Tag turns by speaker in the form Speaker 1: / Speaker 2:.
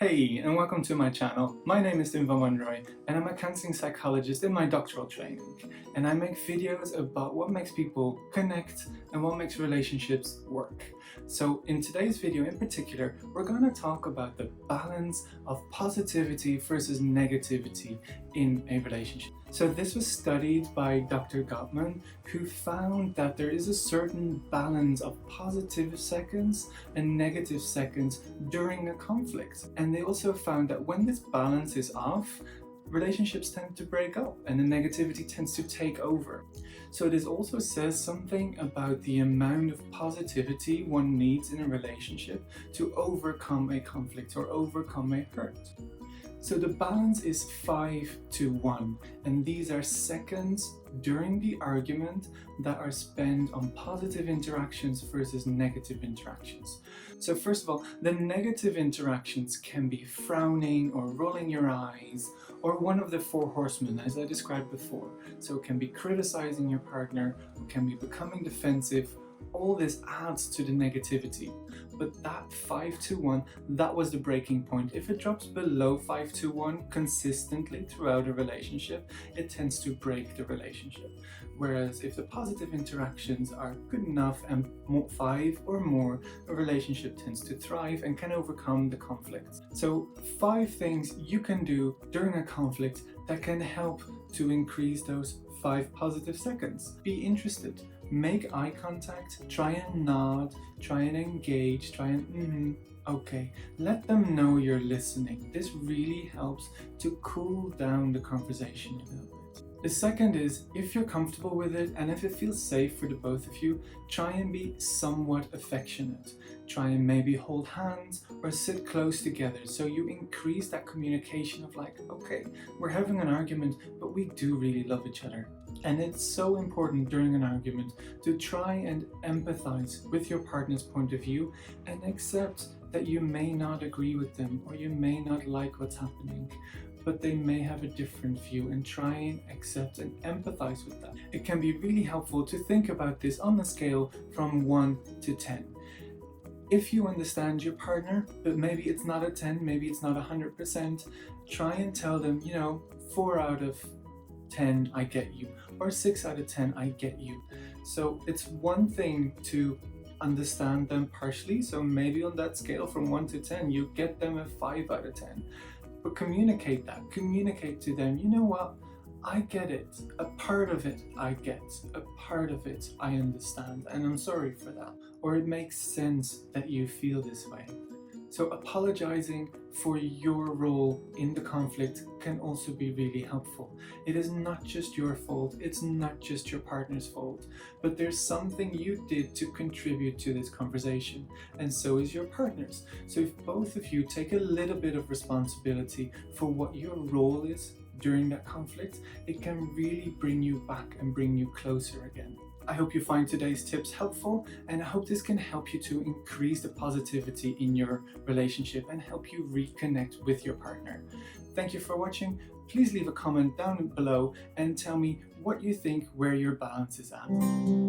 Speaker 1: Hey, and welcome to my channel. My name is Tim Van Roy, and I'm a counseling psychologist in my doctoral training. And I make videos about what makes people connect and what makes relationships work. So in today's video in particular, we're going to talk about the balance of positivity versus negativity in a relationship. So this was studied by Dr. Gottman, who found that there is a certain balance of positive seconds and negative seconds during a conflict. And they also found that when this balance is off, relationships tend to break up and the negativity tends to take over. So this also says something about the amount of positivity one needs in a relationship to overcome a conflict or overcome a hurt. So the balance is 5-1, and these are seconds during the argument that are spent on positive interactions versus negative interactions. So first of all, the negative interactions can be frowning or rolling your eyes, or one of the four horsemen as I described before. So it can be criticizing your partner, it can be becoming defensive. All this adds to the negativity. But that 5-1, that was the breaking point. If it drops below 5-1 consistently throughout a relationship, it tends to break the relationship. Whereas if the positive interactions are good enough and 5 or more, a relationship tends to thrive and can overcome the conflict. So 5 things you can do during a conflict that can help to increase those 5 positive seconds. Be interested. Make eye contact, try and nod, try and engage, try and okay. Let them know you're listening. This really helps to cool down the conversation a little bit. The second is, if you're comfortable with it and if it feels safe for the both of you, try and be somewhat affectionate. Try and maybe hold hands or sit close together so you increase that communication of like, okay, we're having an argument, but we do really love each other. And it's so important during an argument to try and empathize with your partner's point of view and accept that you may not agree with them or you may not like what's happening, but they may have a different view, and try and accept and empathize with that. It can be really helpful to think about this on the scale from 1 to 10. If you understand your partner, but maybe it's not a 10, maybe it's not 100%, try and tell them, 4 out of 10, I get you, or 6 out of 10, I get you. So it's one thing to understand them partially, so maybe on that scale from 1 to 10, you get them a 5 out of 10. But communicate that, communicate to them, you know what, I get it, a part of it I get, a part of it I understand, and I'm sorry for that. Or it makes sense that you feel this way. So apologizing for your role in the conflict can also be really helpful. It is not just your fault, it's not just your partner's fault, but there's something you did to contribute to this conversation, and so is your partner's. So if both of you take a little bit of responsibility for what your role is during that conflict, it can really bring you back and bring you closer again. I hope you find today's tips helpful, and I hope this can help you to increase the positivity in your relationship and help you reconnect with your partner. Thank you for watching. Please leave a comment down below and tell me what you think where your balance is at.